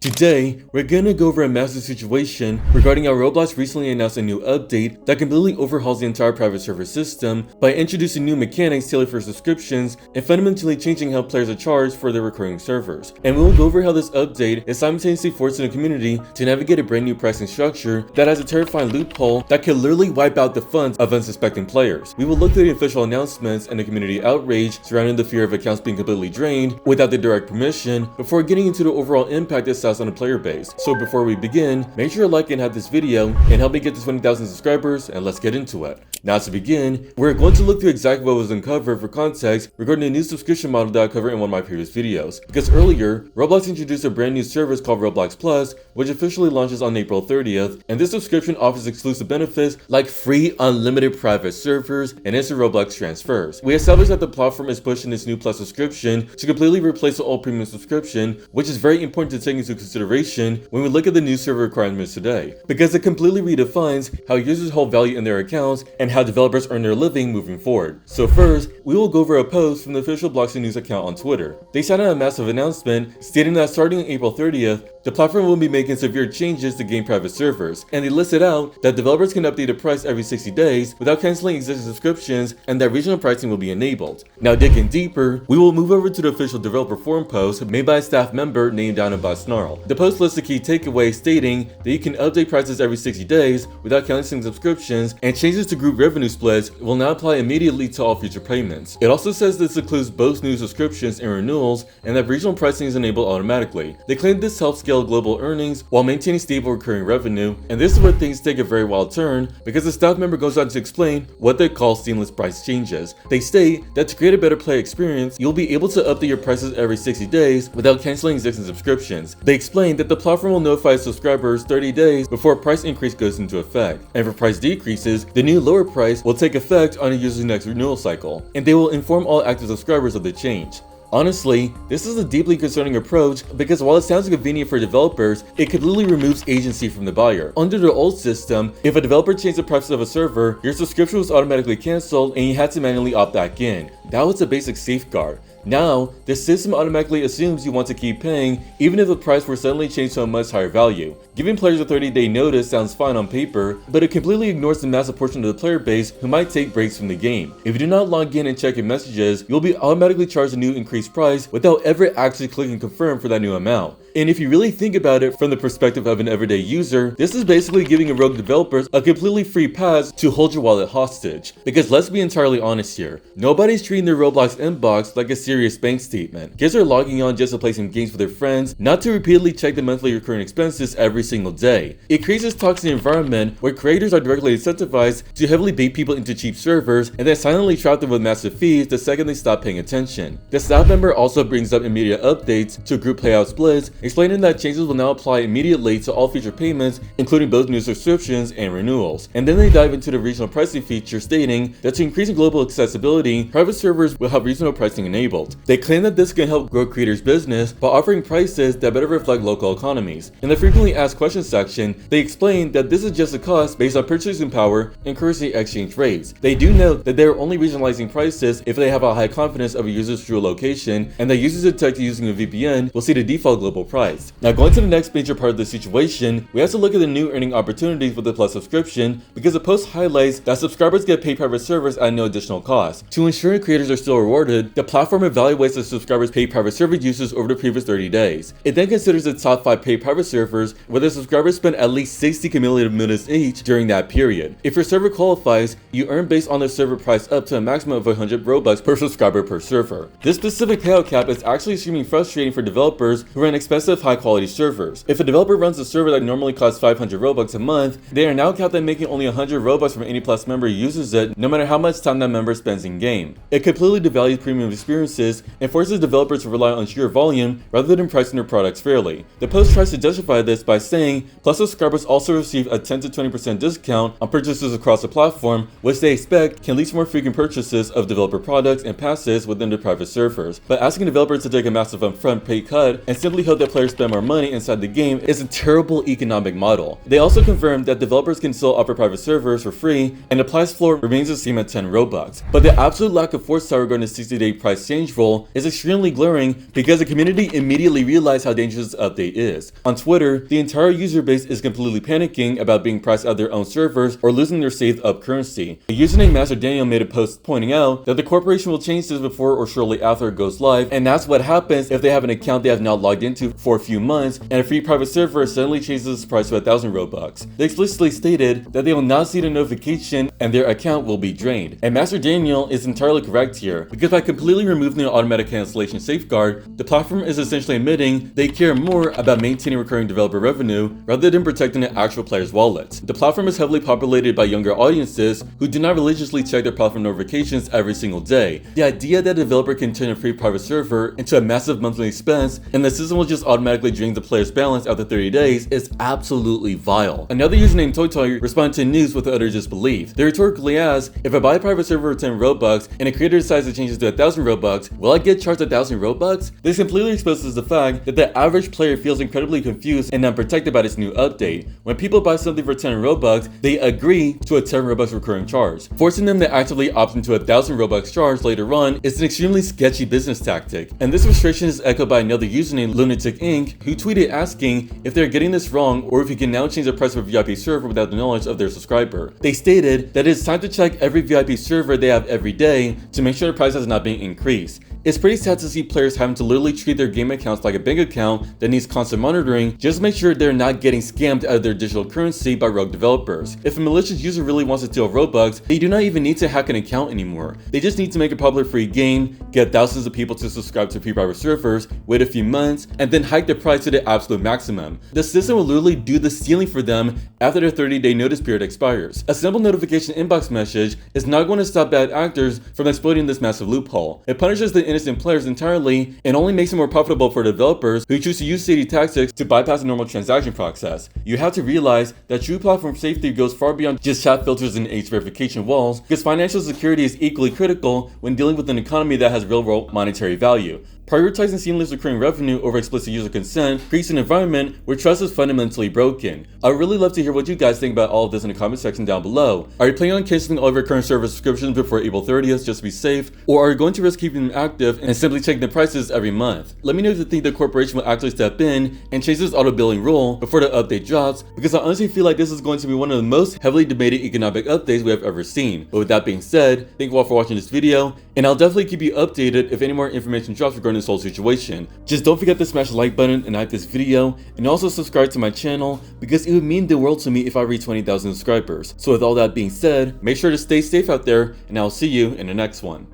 Today, we're gonna go over a massive situation regarding how Roblox recently announced a new update that completely overhauls the entire private server system by introducing new mechanics tailored for subscriptions and fundamentally changing how players are charged for their recurring servers. And we'll go over how this update is simultaneously forcing the community to navigate a brand new pricing structure that has a terrifying loophole that could literally wipe out the funds of unsuspecting players. We will look through the official announcements and the community outrage surrounding the fear of accounts being completely drained without the direct permission before getting into the overall impact this has on the player base. So before we begin, make sure to like and have this video and help me get to 20,000 subscribers, and let's get into it. Now to begin, we're going to look through exactly what was uncovered for context regarding the new subscription model that I covered in one of my previous videos. Because earlier, Roblox introduced a brand new service called Roblox Plus, which officially launches on April 30th, and this subscription offers exclusive benefits like free unlimited private servers and instant Roblox transfers. We established that the platform is pushing this new Plus subscription to completely replace the old premium subscription, which is very important to take into consideration when we look at the new server requirements today, because it completely redefines how users hold value in their accounts and how developers earn their living moving forward. So first, we will go over a post from the official Blockchain News account on Twitter. They sent out a massive announcement stating that starting on April 30th, the platform will be making severe changes to game private servers, and they listed out that developers can update the price every 60 days without canceling existing subscriptions, and that regional pricing will be enabled. Now digging deeper, we will move over to the official developer forum post made by a staff member named Snarl. The post lists the key takeaway stating that you can update prices every 60 days without canceling subscriptions, and changes to group revenue splits will now apply immediately to all future payments. It also says this includes both new subscriptions and renewals, and that regional pricing is enabled automatically. They claim this helps scale global earnings while maintaining stable recurring revenue, and this is where things take a very wild turn because the staff member goes on to explain what they call seamless price changes. They state that to create a better player experience, you'll be able to update your prices every 60 days without canceling existing subscriptions. They explain that the platform will notify subscribers 30 days before a price increase goes into effect, and for price decreases, the new lower price will take effect on a user's next renewal cycle, and they will inform all active subscribers of the change. Honestly, this is a deeply concerning approach because while it sounds convenient for developers, it completely removes agency from the buyer. Under the old system, if a developer changed the price of a server, your subscription was automatically canceled and you had to manually opt back in. That was a basic safeguard. Now, the system automatically assumes you want to keep paying even if the price were suddenly changed to a much higher value. Giving players a 30-day notice sounds fine on paper, but it completely ignores the massive portion of the player base who might take breaks from the game. If you do not log in and check your messages, you'll be automatically charged a new increased price without ever actually clicking confirm for that new amount. And if you really think about it from the perspective of an everyday user, this is basically giving a rogue developers a completely free pass to hold your wallet hostage. Because let's be entirely honest here, nobody's treating their Roblox inbox like a serious bank statement. Kids are logging on just to play some games with their friends, not to repeatedly check the monthly recurring expenses every single day. It creates this toxic environment where creators are directly incentivized to heavily bait people into cheap servers and then silently trap them with massive fees the second they stop paying attention. The staff member also brings up immediate updates to group payout splits, explaining that changes will now apply immediately to all future payments, including both new subscriptions and renewals. And then they dive into the regional pricing feature, stating that to increase global accessibility, private servers will have regional pricing enabled. They claim that this can help grow creators' business by offering prices that better reflect local economies. In the frequently asked questions section, they explain that this is just a cost based on purchasing power and currency exchange rates. They do note that they are only regionalizing prices if they have a high confidence of a user's true location, and that users detected using a VPN will see the default global price. Now going to the next major part of the situation, we have to look at the new earning opportunities with the Plus subscription, because the post highlights that subscribers get paid private servers at no additional cost. To ensure creators are still rewarded, the platform evaluates the subscribers' paid private server uses over the previous 30 days. It then considers the top 5 paid private servers where the subscribers spend at least 60 cumulative minutes each during that period. If your server qualifies, you earn based on the server price up to a maximum of 100 Robux per subscriber per server. This specific payout cap is actually extremely frustrating for developers who run expensive high-quality servers. If a developer runs a server that normally costs 500 Robux a month, they are now capped at making only 100 Robux from any Plus member who uses it, no matter how much time that member spends in game. It completely devalues premium experiences and forces developers to rely on sheer volume rather than pricing their products fairly. The post tries to justify this by saying Plus subscribers also receive a 10 to 20% discount on purchases across the platform, which they expect can lead to more frequent purchases of developer products and passes within their private servers. But asking developers to take a massive upfront pay cut and simply hope that players spend more money inside the game is a terrible economic model. They also confirmed that developers can still offer private servers for free, and the price floor remains the same at 10 Robux. But the absolute lack of foresight regarding the 60-day price change change rule is extremely glaring because the community immediately realized how dangerous this update is. On Twitter, the entire user base is completely panicking about being priced out of their own servers or losing their saved up currency. The username Master Daniel made a post pointing out that the corporation will change this before or shortly after it goes live, and that's what happens if they have an account they have not logged into for a few months and a free private server suddenly changes its price to 1,000 Robux. They explicitly stated that they will not see the notification and their account will be drained. And Master Daniel is entirely correct here, because by completely removing the automatic cancellation safeguard, the platform is essentially admitting they care more about maintaining recurring developer revenue rather than protecting the actual player's wallet. The platform is heavily populated by younger audiences who do not religiously check their platform notifications every single day. The idea that a developer can turn a free private server into a massive monthly expense and the system will just automatically drain the player's balance after 30 days is absolutely vile. Another user named ToyToy responded to news with utter disbelief. They rhetorically asked, if I buy a private server for 10 Robux and a creator decides to change it to 1,000 Robux, will I get charged 1,000 Robux? This completely exposes the fact that the average player feels incredibly confused and unprotected by this new update. When people buy something for 10 Robux, they agree to a 10 Robux recurring charge. Forcing them to actively opt into a 1,000 Robux charge later on is an extremely sketchy business tactic. And this frustration is echoed by another user named Lunatic Inc., who tweeted asking if they're getting this wrong or if you can now change the price of a VIP server without the knowledge of their subscriber. They stated that it's time to check every VIP server they have every day to make sure the price has not been increased. It's pretty sad to see players having to literally treat their game accounts like a bank account that needs constant monitoring just to make sure they're not getting scammed out of their digital currency by rogue developers. If a malicious user really wants to steal Robux, they do not even need to hack an account anymore. They just need to make a popular free game, get thousands of people to subscribe to free private servers, wait a few months, and then hike the price to the absolute maximum. The system will literally do the stealing for them after their 30-day notice period expires. A simple notification inbox message is not going to stop bad actors from exploiting this massive loophole. It punishes the innocent players entirely and only makes it more profitable for developers who choose to use shady tactics to bypass the normal transaction process. You have to realize that true platform safety goes far beyond just chat filters and age verification walls, because financial security is equally critical when dealing with an economy that has real-world monetary value. Prioritizing seamless recurring revenue over explicit user consent creates an environment where trust is fundamentally broken. I would really love to hear what you guys think about all of this in the comment section down below. Are you planning on canceling all of your current server subscriptions before April 30th just to be safe? Or are you going to risk keeping them active and simply checking the prices every month? Let me know if you think the corporation will actually step in and change this auto billing rule before the update drops, because I honestly feel like this is going to be one of the most heavily debated economic updates we have ever seen. But with that being said, thank you all for watching this video, and I'll definitely keep you updated if any more information drops regarding this whole situation. Just don't forget to smash the like button and like this video, and also subscribe to my channel because it would mean the world to me if I reach 20,000 subscribers. So with all that being said, make sure to stay safe out there, and I'll see you in the next one.